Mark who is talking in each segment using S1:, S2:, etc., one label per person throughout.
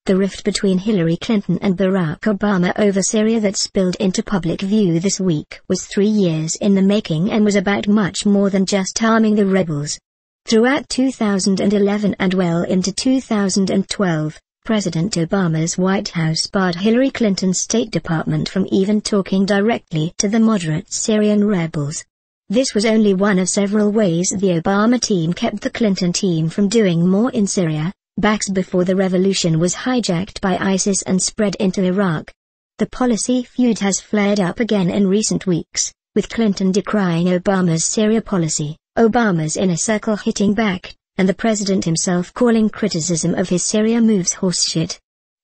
S1: The rift between Hillary Clinton and Barack Obama over Syria that spilled into public view this week was 3 years in the making and was about much more than just arming the rebels. Throughout 2011 and well into 2012, President Obama's White House barred Hillary Clinton's State Department from even talking directly to the moderate Syrian rebels. This was only one of several ways the Obama team kept the Clinton team from doing more in Syria, back before the revolution was hijacked by ISIS and spread into Iraq. The policy feud has flared up again in recent weeks, with Clinton decrying Obama's Syria policy, Obama's inner circle hitting back, and the president himself calling criticism of his Syria moves horseshit.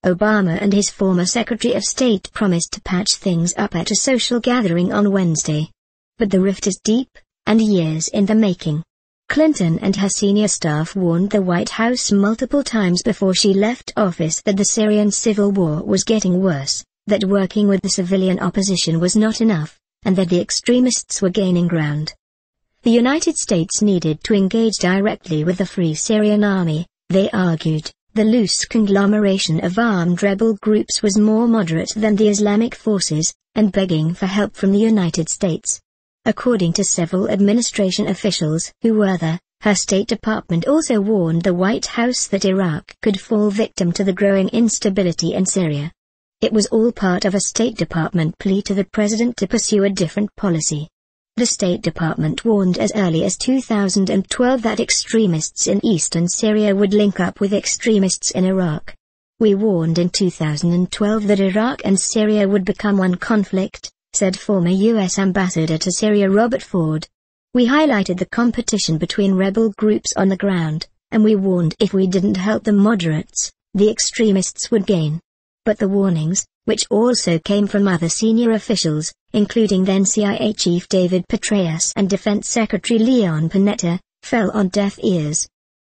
S1: Obama and his former Secretary of State promised to patch things up at a social gathering on Wednesday. But the rift is deep, and years in the making. Clinton and her senior staff warned the White House multiple times before she left office that the Syrian civil war was getting worse, that working with the civilian opposition was not enough, and that the extremists were gaining ground. The United States needed to engage directly with the Free Syrian Army, they argued. The loose conglomeration of armed rebel groups was more moderate than the Islamic forces, and begging for help from the United States. According to several administration officials who were there, her State Department also warned the White House that Iraq could fall victim to the growing instability in Syria. It was all part of a State Department plea to the president to pursue a different policy. The State Department warned as early as 2012 that extremists in eastern Syria would link up with extremists in Iraq. We warned in 2012 that Iraq and Syria would become one conflict, said former U.S. Ambassador to Syria Robert Ford. We highlighted the competition between rebel groups on the ground, and we warned if we didn't help the moderates, the extremists would gain. But the warnings, which also came from other senior officials, including then CIA Chief David Petraeus and Defense Secretary Leon Panetta, fell on deaf ears.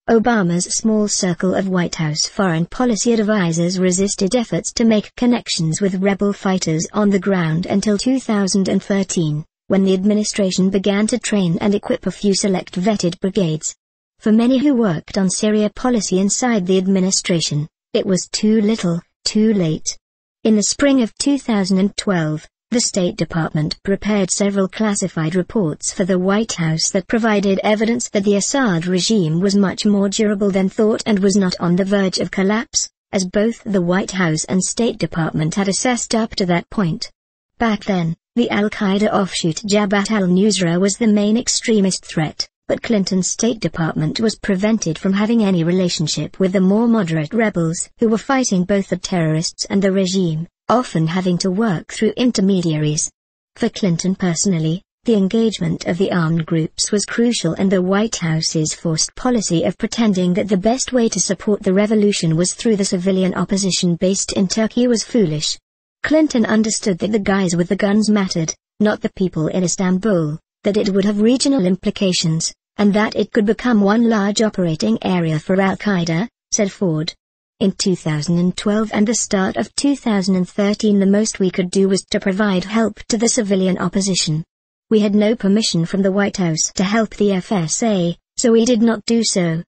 S1: Obama's small circle of White House foreign policy advisors resisted efforts to make connections with rebel fighters on the ground until 2013, when the administration began to train and equip a few select vetted brigades. For many who worked on Syria policy inside the administration, it was too little, too late. In the spring of 2012, the State Department prepared several classified reports for the White House that provided evidence that the Assad regime was much more durable than thought and was not on the verge of collapse, as both the White House and State Department had assessed up to that point. Back then, the al-Qaeda offshoot Jabhat al-Nusra was the main extremist threat, but Clinton's State Department was prevented from having any relationship with the more moderate rebels who were fighting both the terrorists and the regime, often having to work through intermediaries. For Clinton personally, the engagement of the armed groups was crucial, and the White House's forced policy of pretending that the best way to support the revolution was through the civilian opposition based in Turkey was foolish. Clinton understood that the guys with the guns mattered, not the people in Istanbul, that it would have regional implications, and that it could become one large operating area for al-Qaeda, said Ford. In 2012 and the start of 2013 the most we could do was to provide help to the civilian opposition. We had no permission from the White House to help the FSA, so we did not do so.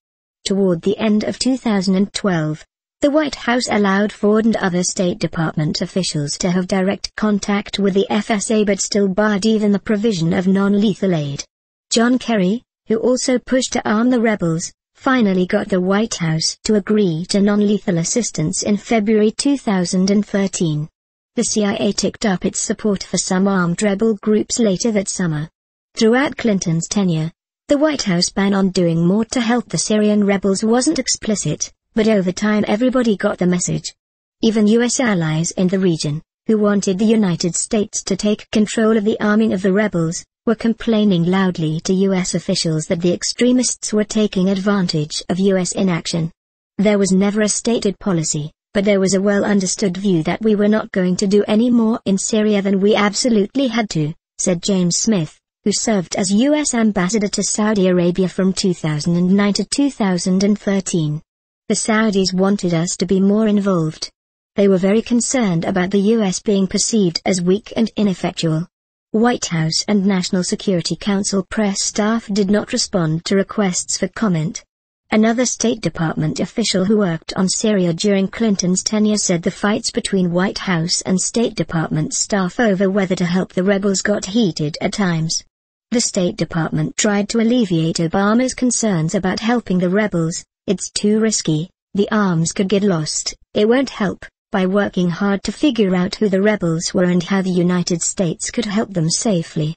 S1: Toward the end of 2012, the White House allowed Ford and other State Department officials to have direct contact with the FSA but still barred even the provision of non-lethal aid. John Kerry, who also pushed to arm the rebels, finally got the White House to agree to non-lethal assistance in February 2013. The CIA ticked up its support for some armed rebel groups later that summer. Throughout Clinton's tenure, the White House ban on doing more to help the Syrian rebels wasn't explicit, but over time everybody got the message. Even U.S. allies in the region, who wanted the United States to take control of the arming of the rebels, were complaining loudly to U.S. officials that the extremists were taking advantage of U.S. inaction. There was never a stated policy, but there was a well-understood view that we were not going to do any more in Syria than we absolutely had to, said James Smith, who served as U.S. ambassador to Saudi Arabia from 2009 to 2013. The Saudis wanted us to be more involved. They were very concerned about the U.S. being perceived as weak and ineffectual. White House and National Security Council press staff did not respond to requests for comment. Another State Department official who worked on Syria during Clinton's tenure said the fights between White House and State Department staff over whether to help the rebels got heated at times. The State Department tried to alleviate Obama's concerns about helping the rebels. "It's too risky, the arms could get lost, it won't help," by working hard to figure out who the rebels were and how the United States could help them safely.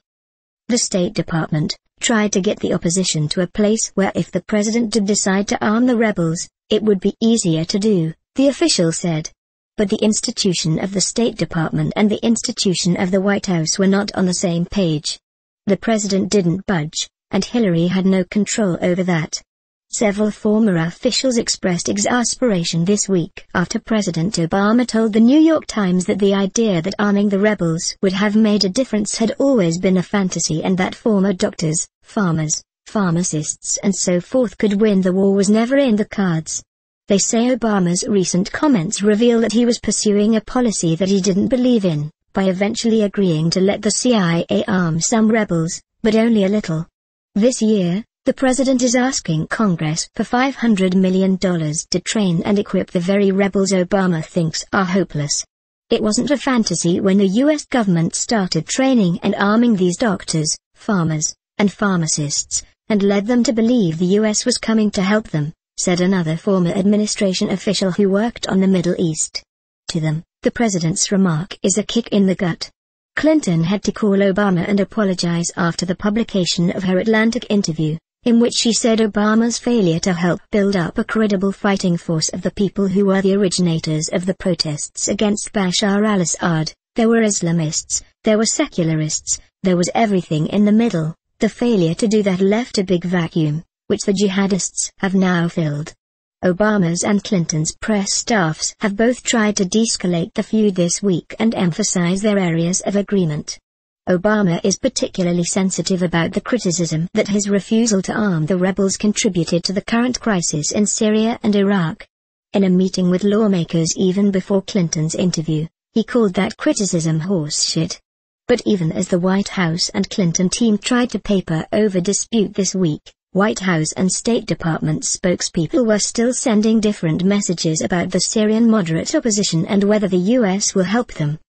S1: The State Department tried to get the opposition to a place where if the president did decide to arm the rebels, it would be easier to do, the official said. But the institution of the State Department and the institution of the White House were not on the same page. The president didn't budge, and Hillary had no control over that. Several former officials expressed exasperation this week after President Obama told the New York Times that the idea that arming the rebels would have made a difference had always been a fantasy and that former doctors, farmers, pharmacists and so forth could win the war was never in the cards. They say Obama's recent comments reveal that he was pursuing a policy that he didn't believe in, by eventually agreeing to let the CIA arm some rebels, but only a little. This year, the president is asking Congress for $500 million to train and equip the very rebels Obama thinks are hopeless. It wasn't a fantasy when the U.S. government started training and arming these doctors, farmers, and pharmacists, and led them to believe the U.S. was coming to help them, said another former administration official who worked on the Middle East. To them, the president's remark is a kick in the gut. Clinton had to call Obama and apologize after the publication of her Atlantic interview, in which she said Obama's failure to help build up a credible fighting force of the people who were the originators of the protests against Bashar al-Assad. There were Islamists, there were secularists, there was everything in the middle. The failure to do that left a big vacuum, which the jihadists have now filled. Obama's and Clinton's press staffs have both tried to de-escalate the feud this week and emphasize their areas of agreement. Obama is particularly sensitive about the criticism that his refusal to arm the rebels contributed to the current crisis in Syria and Iraq. In a meeting with lawmakers even before Clinton's interview, he called that criticism horseshit. But even as the White House and Clinton team tried to paper over dispute this week, White House and State Department spokespeople were still sending different messages about the Syrian moderate opposition and whether the U.S. will help them.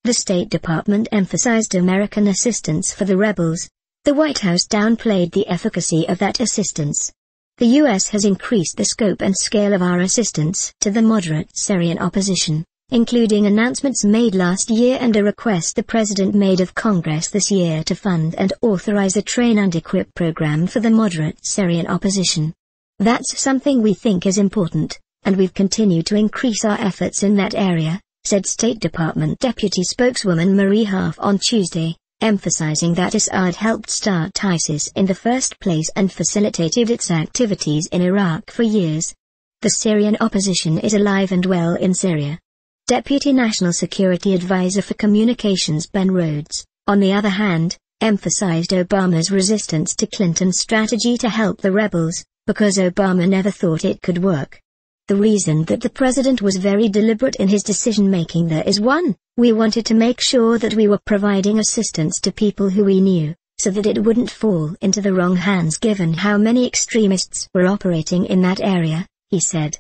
S1: The State Department emphasized American assistance for the rebels. The White House downplayed the efficacy of that assistance. The U.S. has increased the scope and scale of our assistance to the moderate Syrian opposition, including announcements made last year and a request the President made of Congress this year to fund and authorize a train and equip program for the moderate Syrian opposition. That's something we think is important, and we've continued to increase our efforts in that area, said State Department Deputy Spokeswoman Marie Harf on Tuesday, emphasizing that Assad helped start ISIS in the first place and facilitated its activities in Iraq for years. The Syrian opposition is alive and well in Syria. Deputy National Security Advisor for Communications Ben Rhodes, on the other hand, emphasized Obama's resistance to Clinton's strategy to help the rebels, because Obama never thought it could work. The reason that the president was very deliberate in his decision-making there is one, we wanted to make sure that we were providing assistance to people who we knew, so that it wouldn't fall into the wrong hands given how many extremists were operating in that area, he said.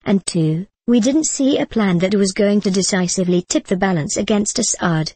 S1: And two, we didn't see a plan that was going to decisively tip the balance against Assad.